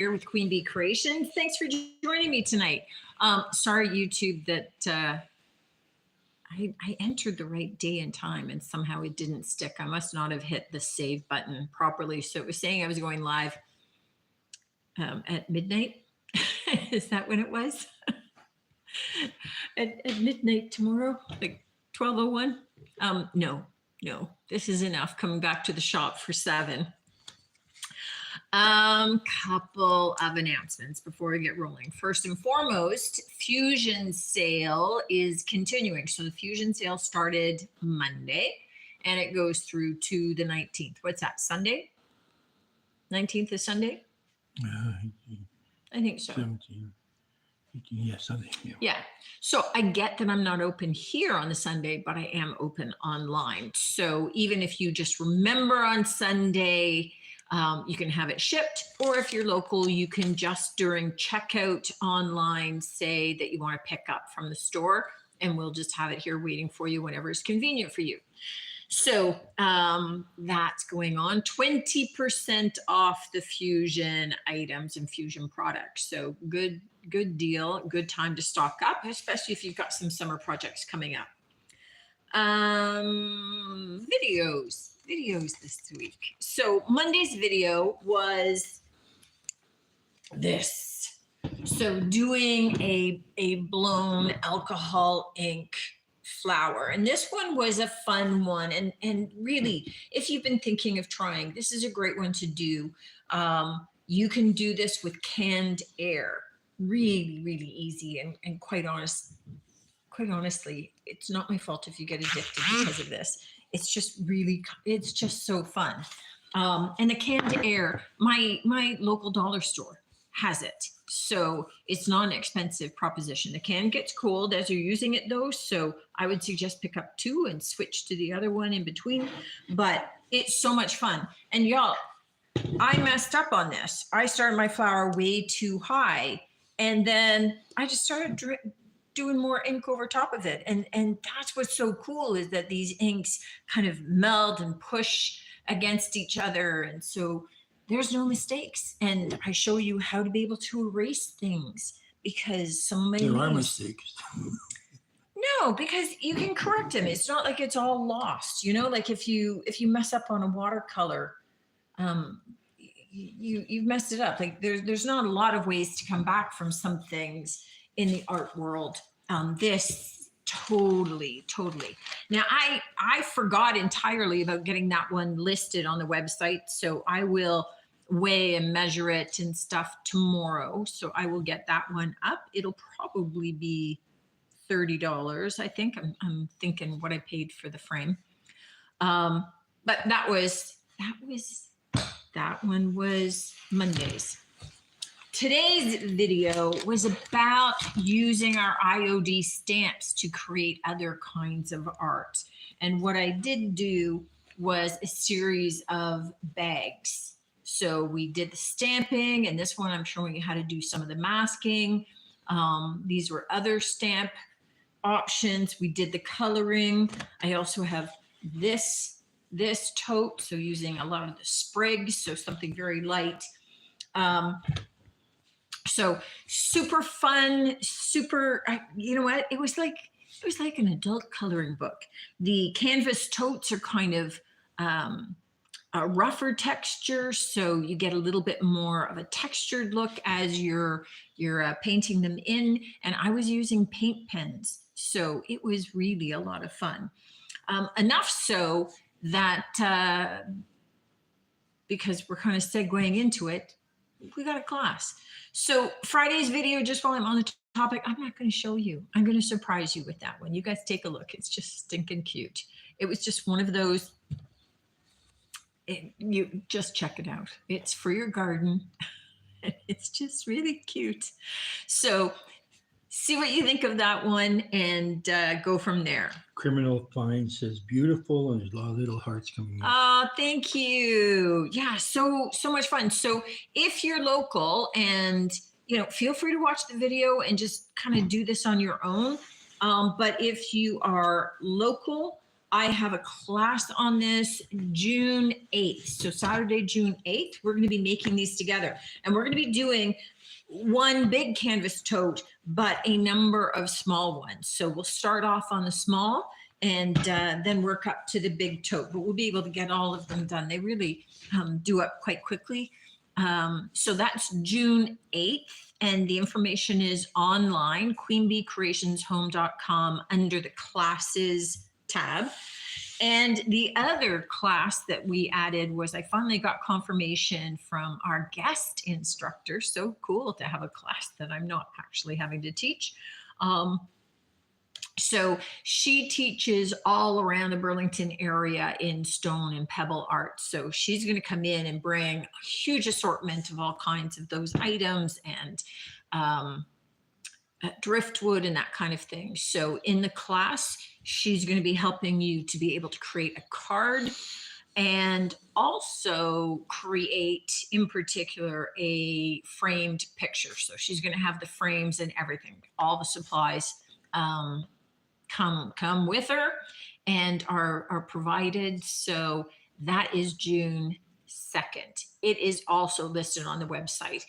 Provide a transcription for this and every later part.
here with Queen Bee Creations. Thanks for joining me tonight. Sorry, YouTube, that I entered the right day and time and somehow it didn't stick. I must not have hit the save button properly. So it was saying I was going live at midnight. Is that when it was? at midnight tomorrow, like 12:01? No, this is enough. Coming back to the shop for 7. Couple of announcements before we get rolling. First and foremost, Fusion sale is continuing. So the Fusion sale started Monday and it goes through to the 19th. What's that, Sunday? 19th is Sunday? I think so. 17, 18, yeah, Sunday. Yeah. So I get that I'm not open here on the Sunday, but I am open online. So even if you just remember on Sunday, you can have it shipped, or if you're local, you can just during checkout online say that you want to pick up from the store, and we'll just have it here waiting for you whenever it's convenient for you. So that's going on. 20% off the Fusion items and Fusion products. So good deal, good time to stock up, especially if you've got some summer projects coming up. Videos this week. So Monday's video was this. So doing a blown alcohol ink flower. And this one was a fun one. And really, if you've been thinking of trying, this is a great one to do. You can do this with canned air. Really, really easy and quite honestly, it's not my fault if you get addicted because of this. It's just so fun. And the canned air, my local dollar store has it. So it's not an expensive proposition. The can gets cold as you're using it though. So I would suggest pick up 2 and switch to the other one in between, but it's so much fun. And y'all, I messed up on this. I started my flower way too high. And then I just started doing more ink over top of it. And that's what's so cool is that these inks kind of meld and push against each other. And so there's no mistakes. And I show you how to be able to erase things because There are mistakes. No, because you can correct them. It's not like it's all lost. You know, like if you mess up on a watercolor, you've messed it up. Like there's not a lot of ways to come back from some things in the art world. This totally. Now I forgot entirely about getting that one listed on the website. So I will weigh and measure it and stuff tomorrow. So I will get that one up. It'll probably be $30. I think I'm thinking what I paid for the frame. But that one was Monday's. Today's video was about using our IOD stamps to create other kinds of art. And what I did do was a series of bags. So we did the stamping, and this one I'm showing you how to do some of the masking. These were other stamp options. We did the coloring. I also have this tote, so using a lot of the sprigs, so something very light. So super fun, you know what? It was like an adult coloring book. The canvas totes are kind of a rougher texture, so you get a little bit more of a textured look as you're painting them in. And I was using paint pens, so it was really a lot of fun. Enough so that because we're kind of segueing into it, we got a class. So Friday's video, just while I'm on the topic, I'm not going to show you. I'm going to surprise you with that one. You guys take a look. It's just stinking cute. It was just one of those. You just check it out. It's for your garden. It's just really cute. So see what you think of that one and go from there. Criminal Fine says beautiful, and there's a lot of little hearts coming in. Oh, thank you. Yeah, so much fun. So if you're local and, feel free to watch the video and just kind of do this on your own. But if you are local, I have a class on this June 8th. So Saturday, June 8th, we're going to be making these together. And we're going to be doing one big canvas tote, but a number of small ones. So we'll start off on the small and then work up to the big tote. But we'll be able to get all of them done. They really do up quite quickly. So that's June 8th. And the information is online, queenbeecreationshome.com under the classes tab. And the other class that we added was I finally got confirmation from our guest instructor. So cool to have a class that I'm not actually having to teach. So she teaches all around the Burlington area in stone and pebble art. So she's going to come in and bring a huge assortment of all kinds of those items and driftwood and that kind of thing. So in the class, she's going to be helping you to be able to create a card and also create, in particular, a framed picture. So she's going to have the frames and everything, all the supplies come with her and are provided. So that is June 2nd. It is also listed on the website.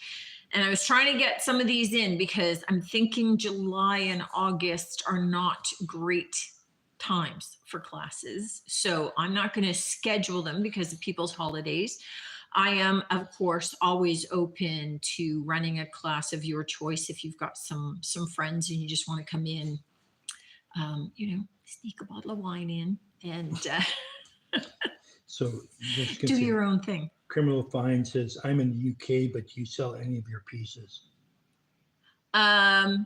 And I was trying to get some of these in because I'm thinking July and August are not great times for classes. So I'm not going to schedule them because of people's holidays. I am, of course, always open to running a class of your choice if you've got some friends and you just want to come in, sneak a bottle of wine in and So do your own thing. Criminal Fine says, I'm in the UK, but do you sell any of your pieces? Criminal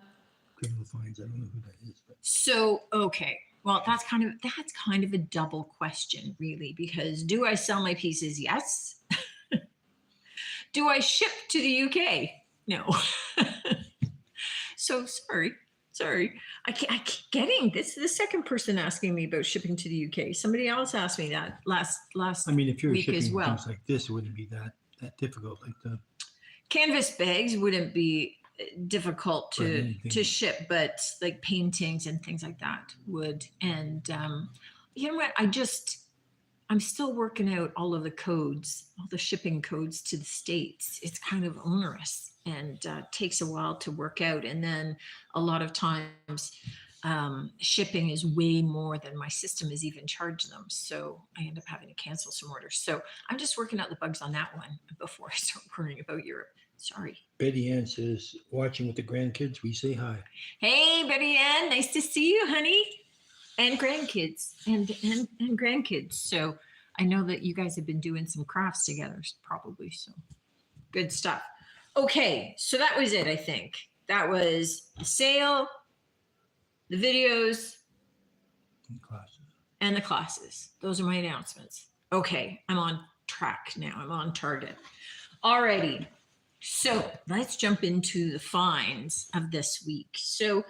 Fines, I don't know who that is. But. So, okay. Well, that's kind of a double question, really, because do I sell my pieces? Yes. Do I ship to the UK? No. So sorry. I keep getting this. Is the second person asking me about shipping to the UK. Somebody else asked me that last I mean, if you're week shipping as well. things like this, it wouldn't be that difficult. Like the Canvas bags wouldn't be difficult to ship, but like paintings and things like that would. And you know what? I'm still working out all of the codes, all the shipping codes to the States. It's kind of onerous and takes a while to work out. And then a lot of times shipping is way more than my system is even charged them. So I end up having to cancel some orders. So I'm just working out the bugs on that one before I start worrying about Europe. Sorry. Betty Ann says, watching with the grandkids, we say hi. Hey, Betty Ann, nice to see you, honey. And grandkids and grandkids. So I know that you guys have been doing some crafts together, probably. So good stuff. Okay, so that was it, I think. That was the sale, the videos, and the classes. Those are my announcements. Okay, I'm on track now. I'm on target. Alrighty. So let's jump into the finds of this week. So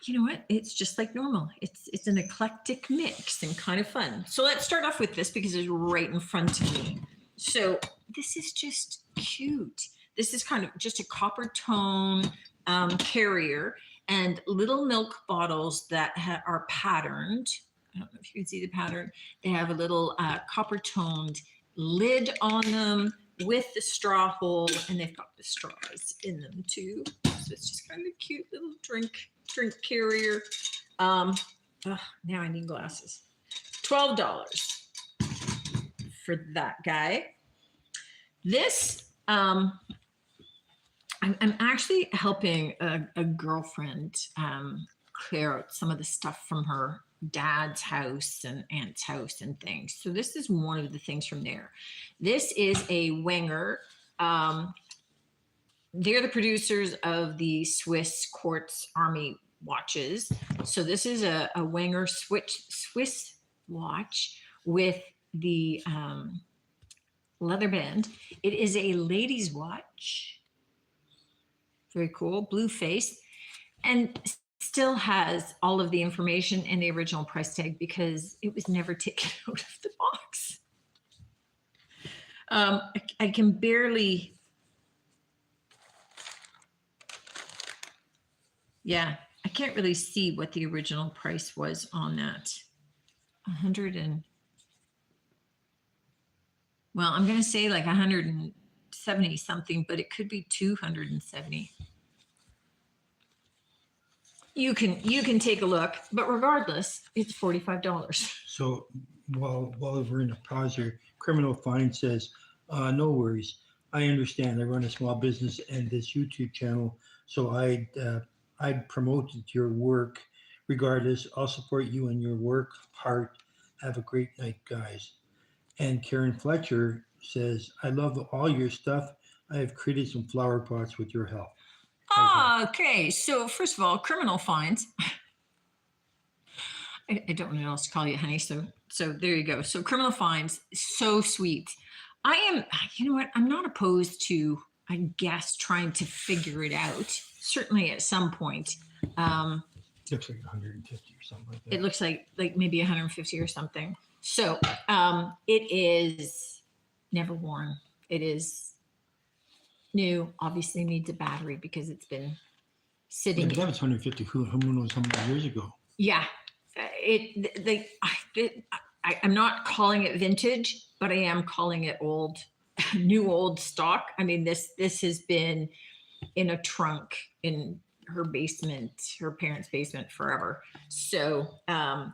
you know what? It's just like normal. It's an eclectic mix and kind of fun. So let's start off with this because it's right in front of me. So this is just cute. This is kind of just a copper tone carrier and little milk bottles that are patterned. I don't know if you can see the pattern. They have a little copper toned lid on them with the straw hole, and they've got the straws in them too. So it's just kind of a cute little drink carrier. Now I need glasses. $12 for that guy. This, I'm actually helping a girlfriend clear out some of the stuff from her dad's house and aunt's house and things. So this is one of the things from there. This is a Wenger. They're the producers of the Swiss Quartz Army watches. So this is a Wenger Swiss watch with the leather band. It is a lady's watch. Very cool, blue face. And still has all of the information and the original price tag because it was never taken out of the box. I can barely, I can't really see what the original price was on that. 100 and, well, I'm going to say like 170 something, but it could be 270. You can take a look, but regardless, it's $45. So while we're in a pause here, Criminal Fine says, no worries. I understand. I run a small business and this YouTube channel, so I'd promote your work. Regardless, I'll support you in your work. Heart. Have a great night, guys. And Karen Fletcher says, I love all your stuff. I have created some flower pots with your help. Okay, so first of all, Criminal Fines. I don't know what else to call you, honey. So there you go. So Criminal Fines, so sweet. I am, you know what? I'm not opposed to, I guess, trying to figure it out. Certainly at some point. Looks like 150 or something like that. It looks like maybe 150 or something. So it is never worn. It is new. Obviously needs a battery because it's been sitting. That was 150. Who knows how many years ago? Yeah, I'm not calling it vintage, but I am calling it old, new old stock. I mean, this has been in a trunk in her basement, her parents' basement forever. So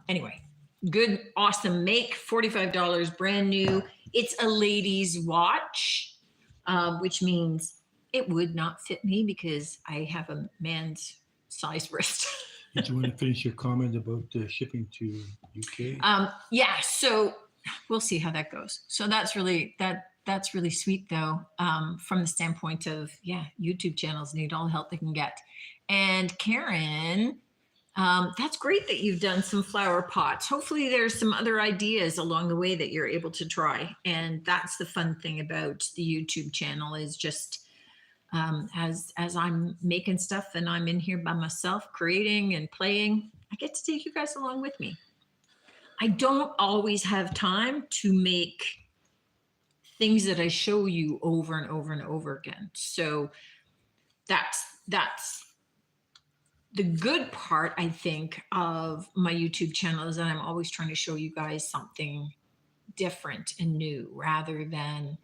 anyway, good, awesome make, $45, brand new. It's a lady's watch, which means it would not fit me because I have a man's size wrist. Did you want to finish your comment about shipping to UK? Yeah, so we'll see how that goes. So that's really sweet though, from the standpoint of, yeah, YouTube channels need all the help they can get. And Karen, that's great that you've done some flower pots. Hopefully there's some other ideas along the way that you're able to try. And that's the fun thing about the YouTube channel is just as I'm making stuff and I'm in here by myself creating and playing, I get to take you guys along with me. I don't always have time to make things that I show you over and over and over again. So that's the good part, I think, of my YouTube channel is that I'm always trying to show you guys something different and new rather than,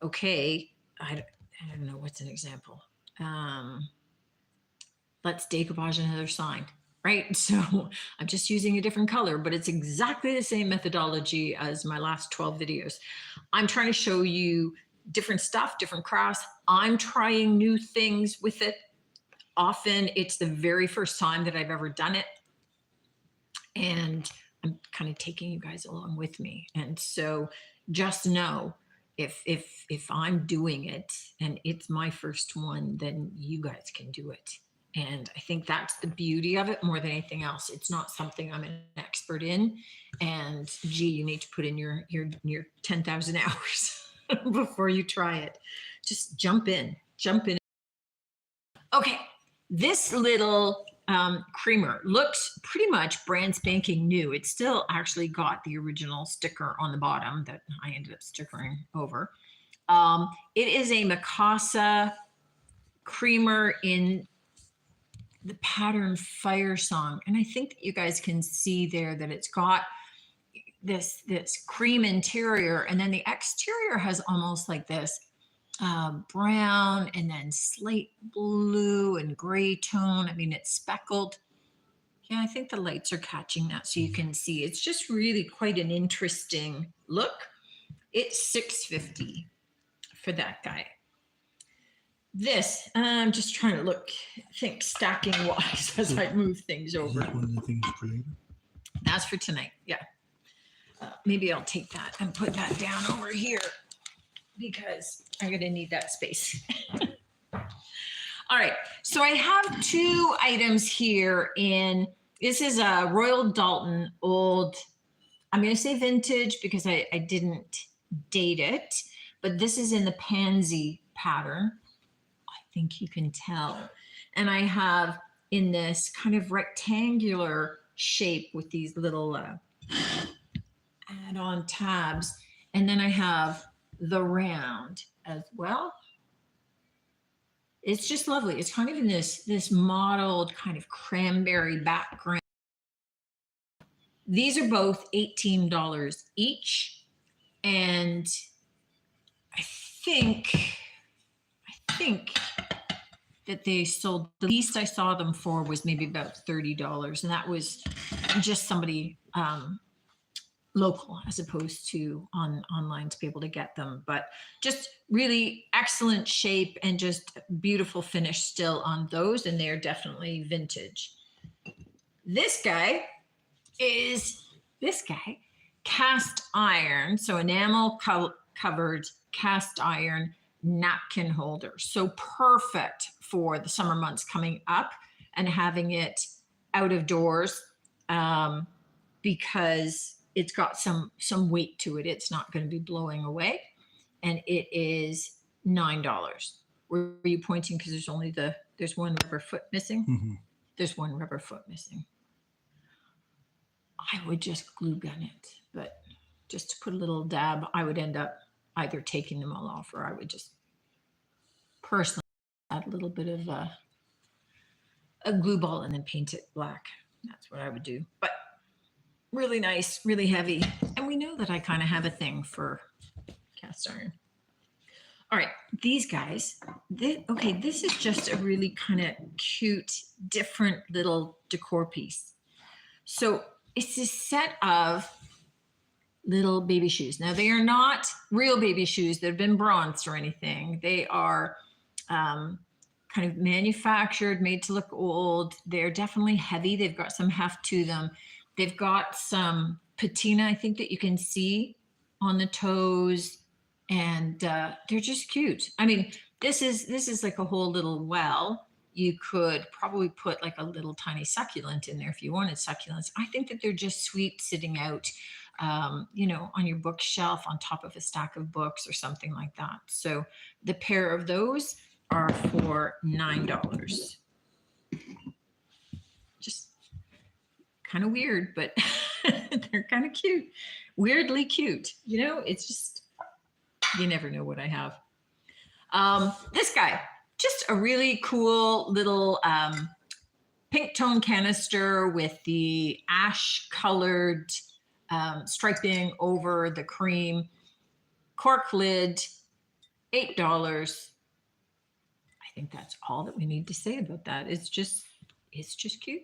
okay, I don't know, what's an example? Let's decoupage another sign, right? So I'm just using a different color, but it's exactly the same methodology as my last 12 videos. I'm trying to show you different stuff, different crafts. I'm trying new things with it. Often it's the very first time that I've ever done it. And I'm kind of taking you guys along with me. And so just know if I'm doing it and it's my first one, then you guys can do it. And I think that's the beauty of it more than anything else. It's not something I'm an expert in. And gee, you need to put in your 10,000 hours before you try it. Just jump in. Okay, this little creamer looks pretty much brand spanking new. It's still actually got the original sticker on the bottom that I ended up stickering over. It is a Mikasa creamer in the pattern Fire Song. And I think that you guys can see there that it's got this cream interior, and then the exterior has almost like this brown and then slate blue and gray tone. I mean, it's speckled. Yeah, I think the lights are catching that so you can see. It's just really quite an interesting look. It's $6.50 for that guy. This, I'm just trying to think stacking wise as I move things over. Is that one of the things for later? That's for tonight, yeah. Maybe I'll take that and put that down over here because I'm gonna need that space. All right, so I have two items here this is a Royal Doulton old, I'm gonna say vintage because I didn't date it, but this is in the pansy pattern. I think you can tell. And I have in this kind of rectangular shape with these little add-on tabs. And then I have the round as well. It's just lovely. It's kind of in this mottled kind of cranberry background. These are both $18 each. And I think that they sold, the least I saw them for was maybe about $30. And that was just somebody local as opposed to online to be able to get them. But just really excellent shape and just beautiful finish still on those. And they're definitely vintage. This guy is cast iron. So enamel covered cast iron napkin holder. So perfect for the summer months coming up and having it out of doors because it's got some weight to it. It's not going to be blowing away. And it is $9. Were you pointing because there's one rubber foot missing? Mm-hmm. There's one rubber foot missing. I would just glue gun it, but just to put a little dab, I would end up either taking them all off or I would just personally add a little bit of a glue ball and then paint it black. That's what I would do. But really nice, really heavy. And we know that I kind of have a thing for cast iron. All right, these guys, this is just a really kind of cute, different little decor piece. So it's a set of little baby shoes. Now they are not real baby shoes that have been bronzed or anything. They are kind of manufactured, made to look old. They're definitely heavy. They've got some heft to them. They've got some patina, I think, that you can see on the toes, and they're just cute. I mean, this is like a whole little well. You could probably put like a little tiny succulent in there if you wanted succulents. I think that they're just sweet sitting out, on your bookshelf on top of a stack of books or something like that. So the pair of those are for $9. Just kind of weird, but they're kind of cute. Weirdly cute. It's just, you never know what I have. This guy. Just a really cool little pink tone canister with the ash colored striping over the cream. Cork lid, $8. I think that's all that we need to say about that. It's just cute.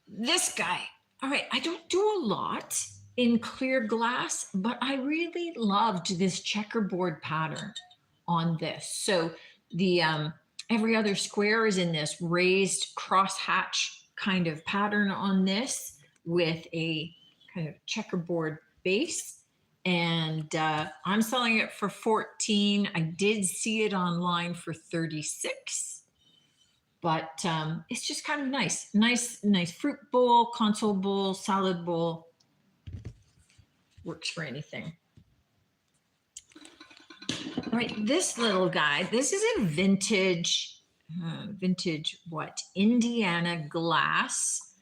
This guy. All right, I don't do a lot in clear glass, but I really loved this checkerboard pattern on this. So the every other square is in this raised crosshatch kind of pattern on this with a kind of checkerboard base. And I'm selling it for $14. I did see it online for $36, but it's just kind of nice. Nice fruit bowl, console bowl, salad bowl. Works for anything. All right, this little guy, this is a vintage Indiana glass,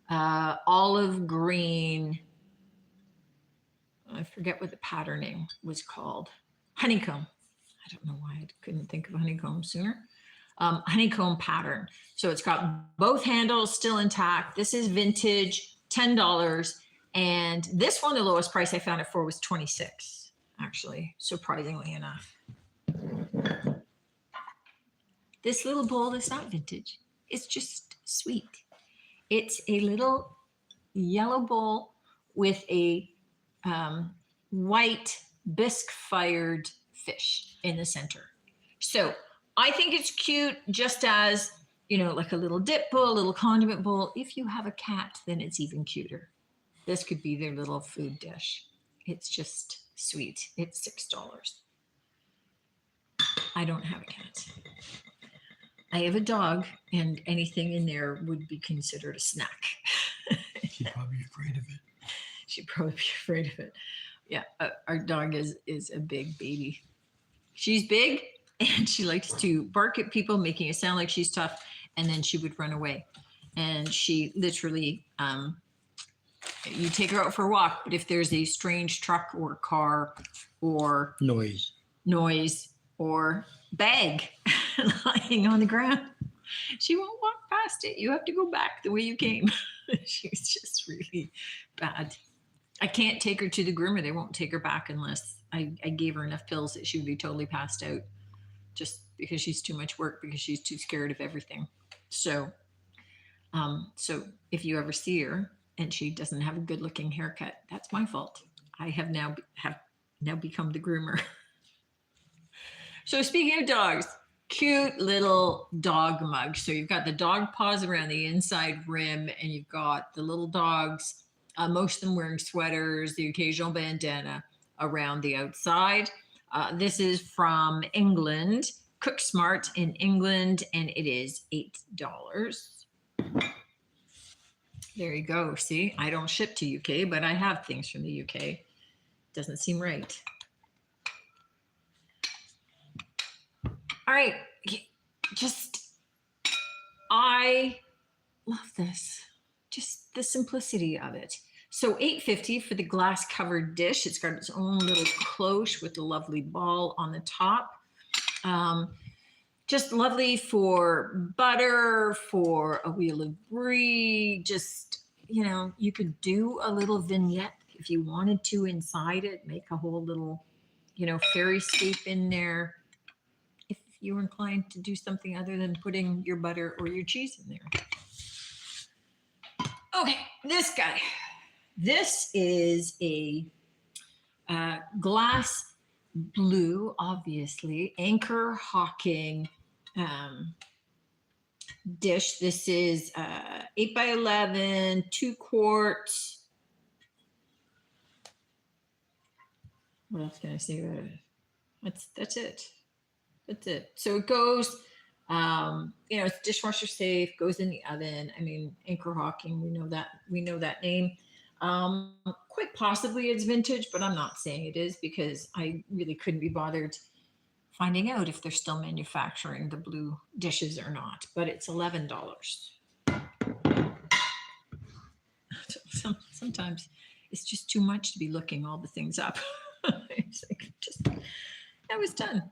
olive green. I forget what the patterning was called. Honeycomb. I don't know why I couldn't think of honeycomb sooner. Honeycomb pattern. So it's got both handles still intact. This is vintage, $10. And this one, the lowest price I found it for was $26. Actually, surprisingly enough. This little bowl is not vintage. It's just sweet. It's a little yellow bowl with a white bisque-fired fish in the center. So I think it's cute just as, like a little dip bowl, a little condiment bowl. If you have a cat, then it's even cuter. This could be their little food dish. It's just sweet. It's $6. I don't have a cat. I have a dog, and anything in there would be considered a snack. She'd probably be afraid of it. She'd probably be afraid of it. Yeah, our dog is a big baby. She's big, and she likes to bark at people, making it sound like she's tough, and then she would run away. And she literally, you take her out for a walk, but if there's a strange truck or car or Noise or bag lying on the ground, She won't walk past it. You have to go back the way you came. She's just really bad. I can't take her to the groomer. They won't take her back unless I gave her enough pills that she would be totally passed out, just because she's too much work, because she's too scared of everything. So if you ever see her and she doesn't have a good looking haircut, that's my fault. I have now become the groomer. So speaking of dogs, cute little dog mug. So you've got the dog paws around the inside rim, and you've got the little dogs, most of them wearing sweaters, the occasional bandana around the outside. This is from England, Cook Smart in England, and it is $8. There you go. See, I don't ship to UK, but I have things from the UK. Doesn't seem right. All right. I love this. Just the simplicity of it. So $8.50 for the glass covered dish. It's got its own little cloche with a lovely ball on the top. Just lovely for butter, for a wheel of brie. Just, you could do a little vignette if you wanted to inside it, make a whole little, fairyscape in there. If you were inclined to do something other than putting your butter or your cheese in there. Okay, this guy. This is a glass blue, obviously, Anchor Hawking dish. This is 8 by 11, 2 quarts. What else can I say about it? That's it. That's it. So it goes, it's dishwasher safe, goes in the oven. I mean, Anchor Hawking, we know that name. Quite possibly it's vintage, but I'm not saying it is, because I really couldn't be bothered finding out if they're still manufacturing the blue dishes or not. But it's $11. Sometimes it's just too much to be looking all the things up. It's like, that was done.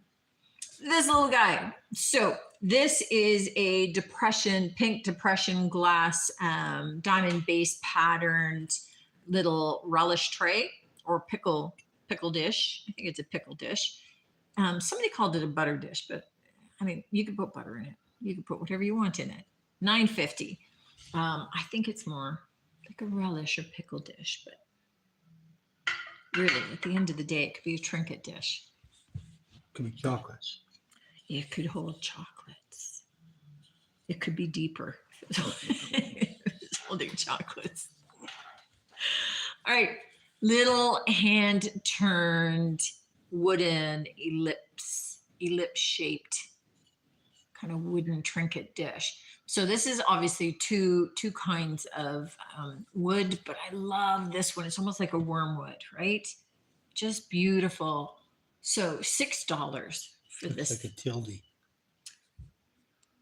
This little guy. So this is a pink depression glass, diamond base patterned little relish tray or pickle dish. I think it's a pickle dish. Somebody called it a butter dish, but I mean, you can put butter in it. You can put whatever you want in it. $9.50. I think it's more like a relish or pickle dish, but really, at the end of the day, it could be a trinket dish. Could be chocolates. It could hold chocolates. It could be deeper. It's holding chocolates. All right. Little hand-turned wooden ellipse shaped kind of wooden trinket dish. So this is obviously two kinds of wood, but I love this one. It's almost like a wormwood, right? Just beautiful. So $6 for this. It's like a tilde.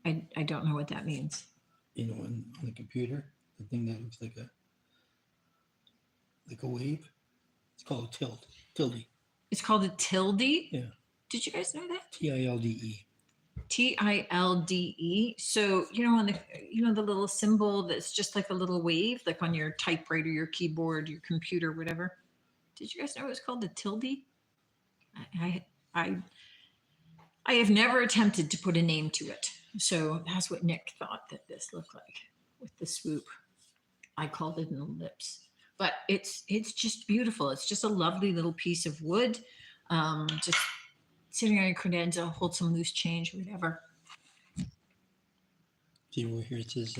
I don't know what that means. On the computer, the thing that looks like a wave. It's called a tilde. It's called a tilde? Yeah. Did you guys know that? TILDE. TILDE. So, on the little symbol that's just like a little wave, like on your typewriter, your keyboard, your computer, whatever. Did you guys know it was called a tilde? I have never attempted to put a name to it. So that's what Nick thought that this looked like with the swoop. I called it an ellipse. But it's just beautiful. It's just a lovely little piece of wood. Just sitting on your credenza, hold some loose change, whatever. See over here it says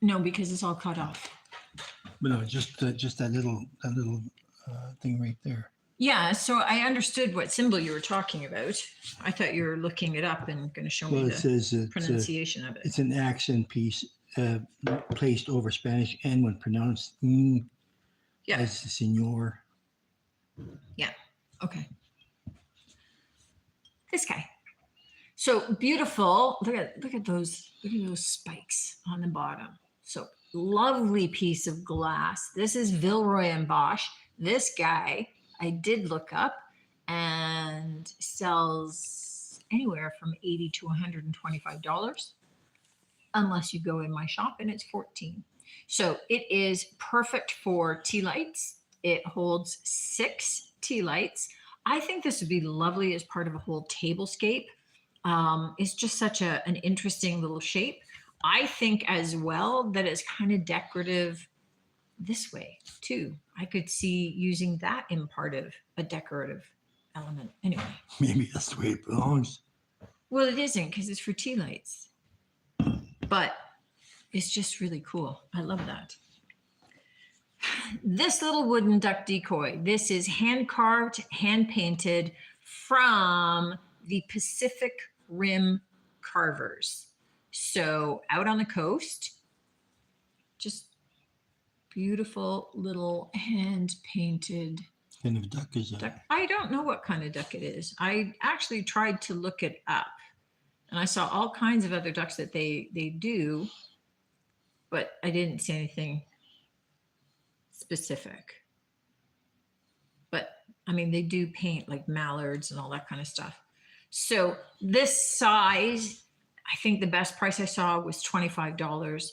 no, because it's all cut off. But no, just that little thing right there. Yeah, so I understood what symbol you were talking about. I thought you were looking it up and going to show me It says pronunciation of it. It's an accent piece placed over Spanish N when pronounced as senor. Yeah. Okay. This guy. So beautiful. Look at those spikes on the bottom. So lovely piece of glass. This is Villeroy and Bosch. This guy I did look up and sells anywhere from $80 to $125. unless you go in my shop and it's 14. So it is perfect for tea lights. It holds 6 tea lights. I think this would be lovely as part of a whole tablescape. It's just such an interesting little shape. I think as well that it's kind of decorative this way too. I could see using that in part of a decorative element. Anyway, Maybe that's the way it belongs. well, it isn't because it's for tea lights, but it's just really cool. I love that. This little wooden duck decoy, this is hand carved, hand painted from the Pacific Rim Carvers. So out on the coast, just beautiful little hand painted What kind of duck is that? duck. I don't know what kind of duck it is. I actually tried to look it up and I saw all kinds of other ducks that they do, but I didn't see anything specific. But I mean, they do paint like mallards and all that kind of stuff. So this size, I think the best price I saw was $25.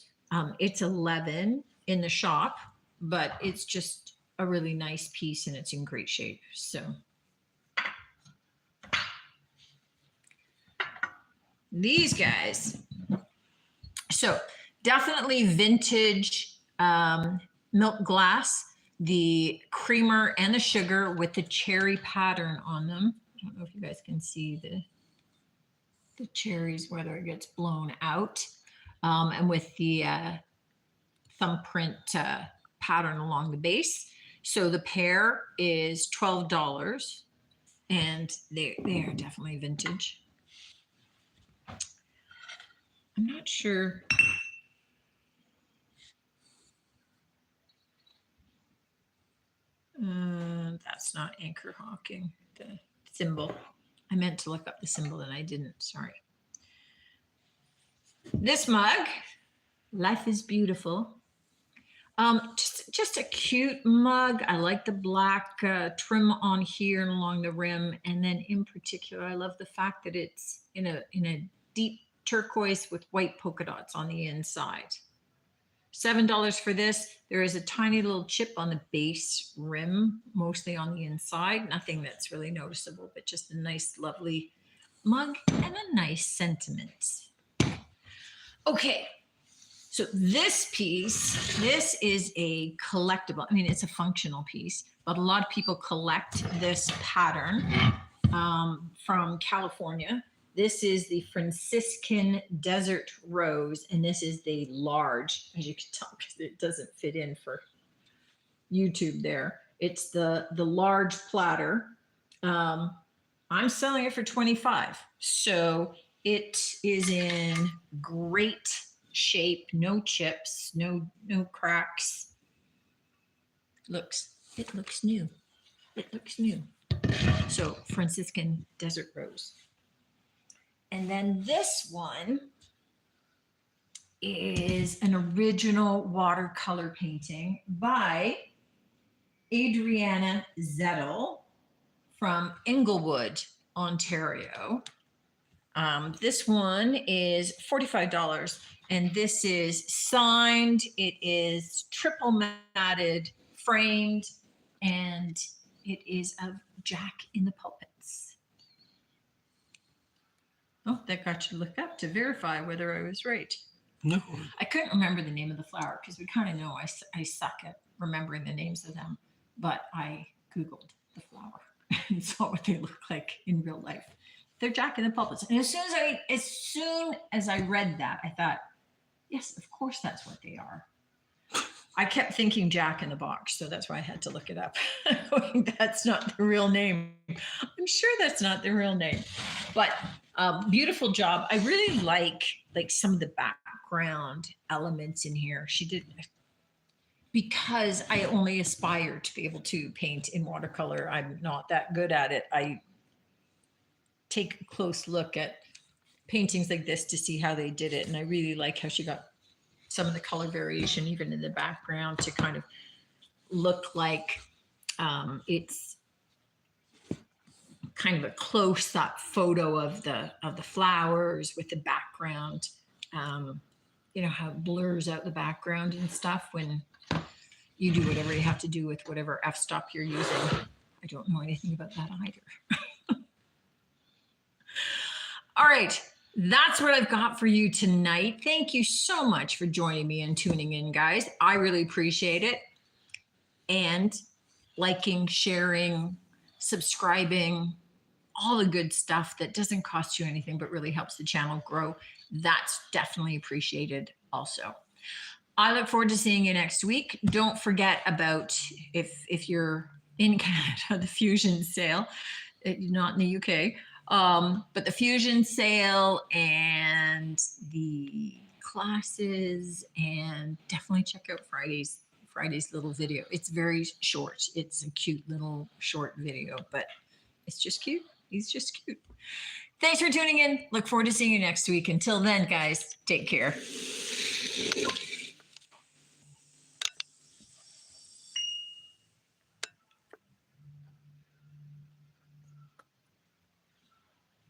It's 11 in the shop, but it's just a really nice piece and it's in great shape. So these guys. So definitely vintage milk glass, the creamer and the sugar with the cherry pattern on them. I don't know if you guys can see the cherries, whether it gets blown out, and with the thumbprint pattern along the base. So the pair is $12 and they are definitely vintage. I'm not sure. That's not Anchor Hawking, the symbol. I meant to look up the symbol and I didn't, sorry. This mug, Life is Beautiful. Just a cute mug. I like the black trim on here and along the rim. And then in particular, I love the fact that it's in a deep turquoise with white polka dots on the inside. $7 for this. There is a tiny little chip on the base rim, mostly on the inside. Nothing that's really noticeable, but just a nice, lovely mug and a nice sentiment. Okay, so this piece, this is a collectible. I mean, it's a functional piece, but a lot of people collect this pattern from California. This is the Franciscan Desert Rose, and this is the large, as you can tell, because it doesn't fit in for YouTube there. It's the large platter. I'm selling it for $25. So it is in great shape, no chips, no cracks. It looks new. It looks new. So Franciscan Desert Rose. And then this one is an original watercolor painting by Adriana Zettel from Inglewood, Ontario. This one is $45 and this is signed. It is triple matted, framed, and it is of Jack in the Pulpits. Oh, that got you to look up to verify whether I was right. No. I couldn't remember the name of the flower because we kind of know I suck at remembering the names of them, but I Googled the flower and saw what they look like in real life. They're Jack in the Pulpits. And as soon as I read that, I thought, yes, of course that's what they are. I kept thinking Jack in the Box, so that's why I had to look it up. That's not the real name. I'm sure that's not the real name, but beautiful job. I really like some of the background elements in here. She did, because I only aspire to be able to paint in watercolor. I'm not that good at it. I take a close look at paintings like this to see how they did it. And I really like how she got some of the color variation even in the background to kind of look like it's kind of a close-up photo of the flowers with the background. you know, how it blurs out the background and stuff when you do whatever you have to do with whatever f-stop you're using. I don't know anything about that either. All right. That's what I've got for you tonight. Thank you so much for joining me and tuning in, guys. I really appreciate it. And liking, sharing, subscribing, all the good stuff that doesn't cost you anything but really helps the channel grow. That's definitely appreciated also. I look forward to seeing you next week. Don't forget about, if you're in Canada, the Fusion sale, not in the UK, but the Fusion sale and the classes, and definitely check out Friday's little video. It's very short. It's a cute little short video, but it's just cute. He's just cute. Thanks for tuning in. Look forward to seeing you next week. Until then, guys, take care.